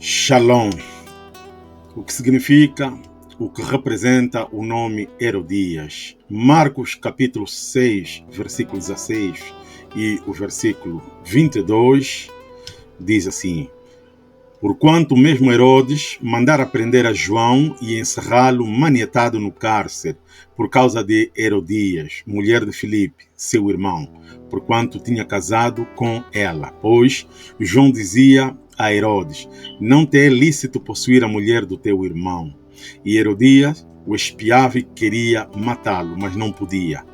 Shalom, o que significa, o que representa o nome Herodias. Marcos capítulo 6, versículo 16 e o versículo 22 diz assim: porquanto mesmo Herodes mandara prender a João e encerrá-lo manietado no cárcere, por causa de Herodias, mulher de Filipe, seu irmão, porquanto tinha casado com ela. Pois João dizia a Herodes: não te é lícito possuir a mulher do teu irmão. E Herodias o espiava e queria matá-lo, mas não podia,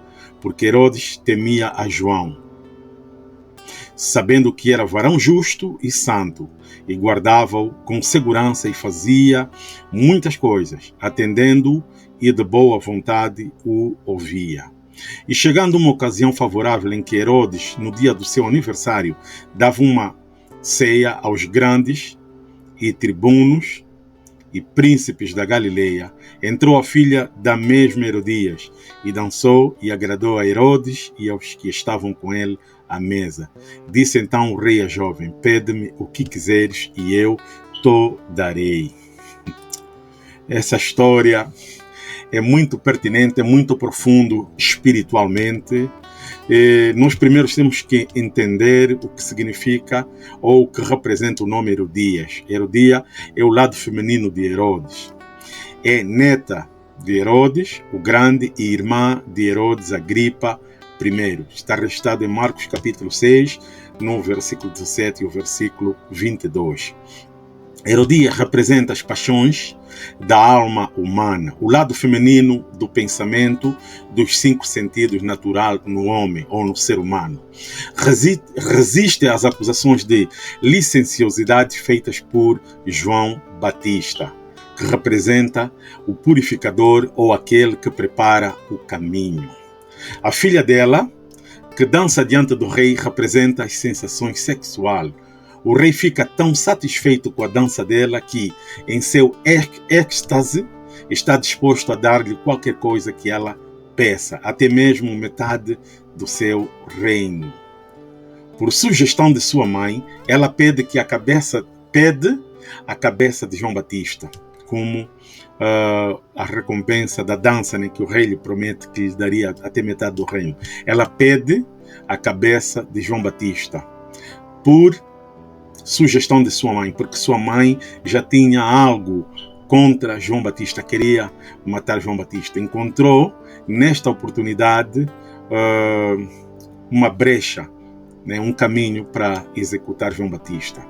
porque Herodes temia a João, sabendo que era varão justo e santo, e guardava-o com segurança e fazia muitas coisas, atendendo-o e de boa vontade o ouvia. E chegando uma ocasião favorável em que Herodes, no dia do seu aniversário, dava uma ceia aos grandes e tribunos e príncipes da Galileia, entrou a filha da mesma Herodias, e dançou e agradou a Herodes e aos que estavam com ele à mesa. Disse então o rei à jovem: pede-me o que quiseres e eu te darei. Essa história é muito pertinente, é muito profundo espiritualmente. Nós primeiro temos que entender o que significa ou o que representa o nome Herodias. Herodia é o lado feminino de Herodes. É neta de Herodes, o grande, e irmã de Herodes Agripa I. Está registrado em Marcos capítulo 6, no versículo 17 e o versículo 22. Herodias representa as paixões da alma humana, o lado feminino do pensamento, dos 5 sentidos natural no homem ou no ser humano. Resiste às acusações de licenciosidade feitas por João Batista, que representa o purificador ou aquele que prepara o caminho. A filha dela, que dança diante do rei, representa as sensações sexuais. O rei fica tão satisfeito com a dança dela que, em seu êxtase, está disposto a dar-lhe qualquer coisa que ela peça, até mesmo metade do seu reino. Por sugestão de sua mãe, ela pede a cabeça de João Batista, como a recompensa da dança, né, que o rei lhe promete que lhe daria até metade do reino. Ela pede a cabeça de João Batista por sugestão de sua mãe, porque sua mãe já tinha algo contra João Batista, queria matar João Batista. Encontrou nesta oportunidade uma brecha, né, um caminho para executar João Batista.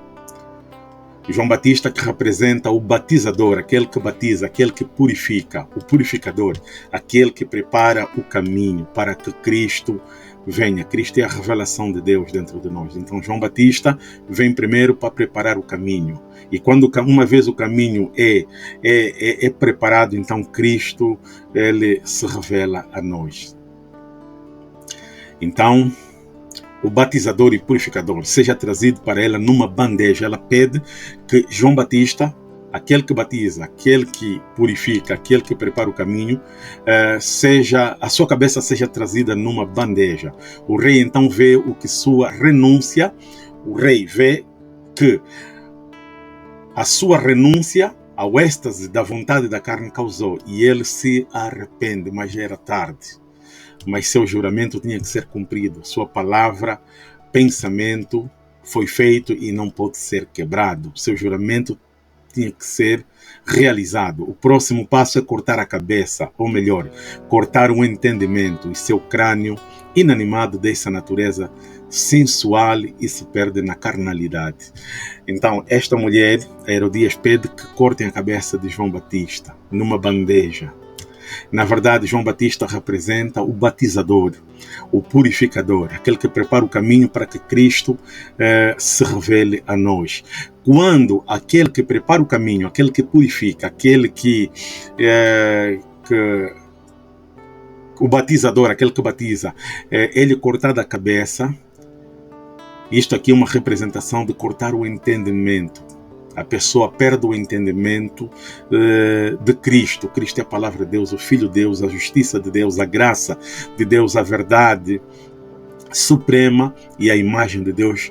João Batista, que representa o batizador, aquele que batiza, aquele que purifica, o purificador, aquele que prepara o caminho para que Cristo venha. Cristo é a revelação de Deus dentro de nós. Então João Batista vem primeiro para preparar o caminho. E quando uma vez o caminho é preparado, então Cristo, ele se revela a nós. Então, o batizador e purificador seja trazido para ela numa bandeja. Ela pede que João Batista, aquele que batiza, aquele que purifica, aquele que prepara o caminho, a sua cabeça seja trazida numa bandeja. O rei então vê o que sua renúncia, o rei vê que a sua renúncia ao êxtase da vontade da carne causou, e ele se arrepende, mas já era tarde. Mas seu juramento tinha que ser cumprido, sua palavra, pensamento foi feito e não pode ser quebrado. Seu juramento tinha que ser realizado. O próximo passo é cortar a cabeça, ou melhor, cortar o entendimento, e seu crânio inanimado dessa natureza sensual e se perde na carnalidade. Então, esta mulher, a Herodias, pede que cortem a cabeça de João Batista numa bandeja. Na verdade, João Batista representa o batizador, o purificador, aquele que prepara o caminho para que Cristo se revele a nós. Quando aquele que prepara o caminho, aquele que purifica, aquele o batizador, aquele que batiza, ele cortar a cabeça, isto aqui é uma representação de cortar o entendimento. A pessoa perde o entendimento de Cristo. Cristo é a palavra de Deus, o Filho de Deus, a justiça de Deus, a graça de Deus, a verdade suprema e a imagem de Deus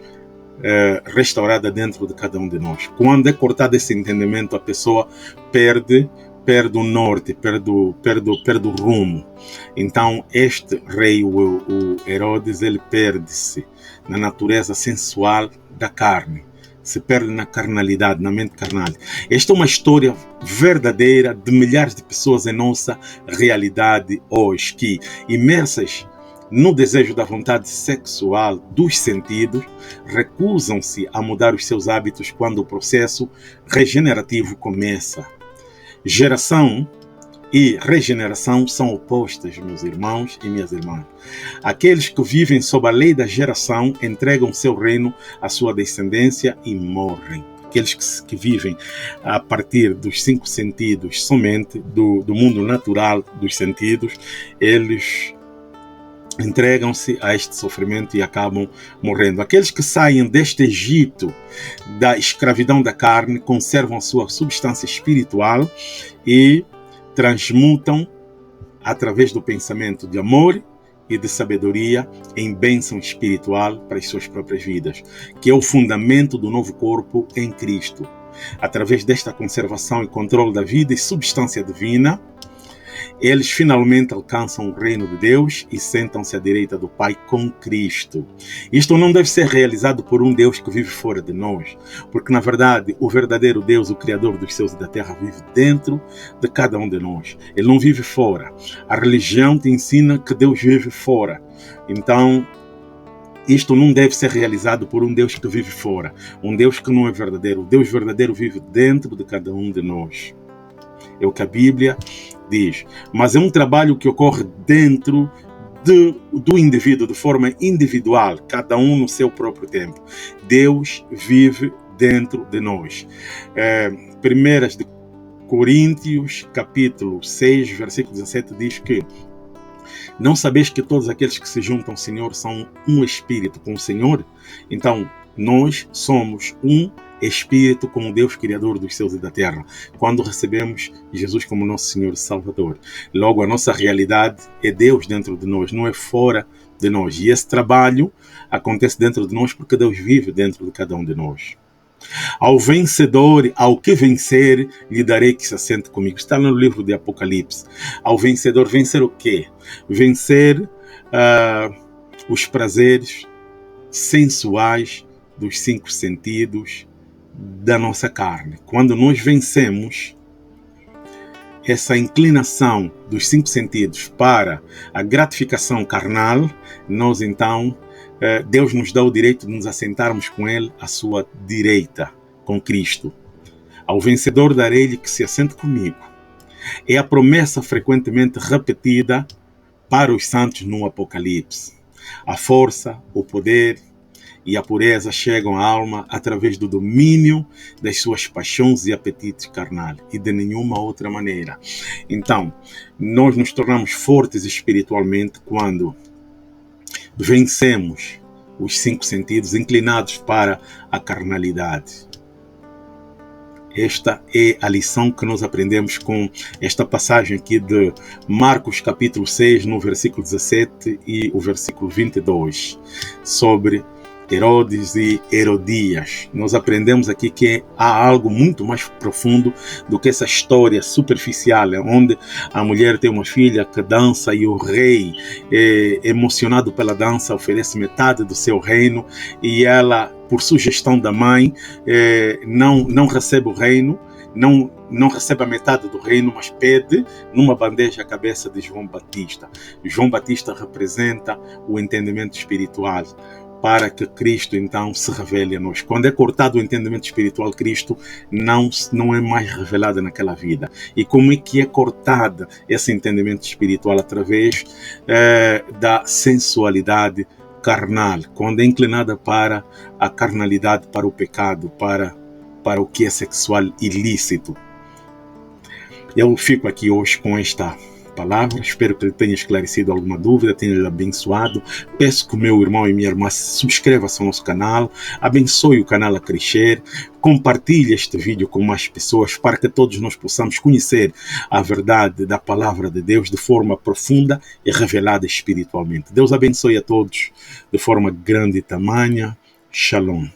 restaurada dentro de cada um de nós. Quando é cortado esse entendimento, a pessoa perde o norte, perde o rumo. Então este rei, o Herodes, ele perde-se na natureza sensual da carne, se perde na carnalidade, na mente carnal. Esta é uma história verdadeira de milhares de pessoas em nossa realidade hoje, que, imersas no desejo da vontade sexual dos sentidos, recusam-se a mudar os seus hábitos quando o processo regenerativo começa. Geração e regeneração são opostas, meus irmãos e minhas irmãs. Aqueles que vivem sob a lei da geração entregam seu reino à sua descendência e morrem. Aqueles que vivem a partir dos 5 sentidos, somente do mundo natural dos sentidos, eles entregam-se a este sofrimento e acabam morrendo. Aqueles que saem deste Egito, da escravidão da carne, conservam a sua substância espiritual e transmutam, através do pensamento de amor e de sabedoria, em bênção espiritual para as suas próprias vidas, que é o fundamento do novo corpo em Cristo. Através desta conservação e controle da vida e substância divina, eles finalmente alcançam o reino de Deus e sentam-se à direita do Pai com Cristo. Isto não deve ser realizado por um Deus que vive fora de nós, porque na verdade o verdadeiro Deus, o Criador dos céus e da terra, vive dentro de cada um de nós. Ele não vive fora. A religião te ensina que Deus vive fora. Então, isto não deve ser realizado por um Deus que vive fora, um Deus que não é verdadeiro. O Deus verdadeiro vive dentro de cada um de nós. É o que a Bíblia diz. Mas é um trabalho que ocorre dentro do indivíduo, de forma individual, cada um no seu próprio tempo. Deus vive dentro de nós. 1 de Coríntios, capítulo 6, versículo 17, diz que não sabeis que todos aqueles que se juntam ao Senhor são um espírito com o Senhor? Então, nós somos um Espírito com o Deus Criador dos céus e da terra, quando recebemos Jesus como nosso Senhor e Salvador. Logo, a nossa realidade é Deus dentro de nós, não é fora de nós. E esse trabalho acontece dentro de nós porque Deus vive dentro de cada um de nós. Ao vencedor, ao que vencer, lhe darei que se assente comigo. Está no livro de Apocalipse. Ao vencedor, vencer o quê? Vencer os prazeres sensuais dos 5 sentidos da nossa carne. Quando nós vencemos essa inclinação dos 5 sentidos para a gratificação carnal, nós então, Deus nos dá o direito de nos assentarmos com Ele à sua direita, com Cristo. Ao vencedor darei-lhe que se assente comigo. É a promessa frequentemente repetida para os santos no Apocalipse. A força, o poder e a pureza chegam à alma através do domínio das suas paixões e apetites carnais e de nenhuma outra maneira. Então, nós nos tornamos fortes espiritualmente quando vencemos os 5 sentidos inclinados para a carnalidade. Esta é a lição que nós aprendemos com esta passagem aqui de Marcos capítulo 6, no versículo 17 e o versículo 22, sobre Herodes e Herodias. Nós aprendemos aqui que há algo muito mais profundo do que essa história superficial, onde a mulher tem uma filha que dança e o rei, emocionado pela dança, oferece metade do seu reino e ela, por sugestão da mãe, não recebe o reino, não recebe a metade do reino, mas pede numa bandeja a cabeça de João Batista. João Batista representa o entendimento espiritual, para que Cristo então se revele a nós. Quando é cortado o entendimento espiritual, Cristo não é mais revelado naquela vida. E como é que é cortado esse entendimento espiritual? Através da sensualidade carnal, quando é inclinada para a carnalidade, para o pecado, para o que é sexual ilícito. Eu fico aqui hoje com esta palavra, espero que ele tenha esclarecido alguma dúvida, tenha lhe abençoado. Peço que o meu irmão e minha irmã subscreva-se ao nosso canal, abençoe o canal a crescer, compartilhe este vídeo com mais pessoas para que todos nós possamos conhecer a verdade da palavra de Deus de forma profunda e revelada espiritualmente. Deus abençoe a todos de forma grande e tamanha. Shalom.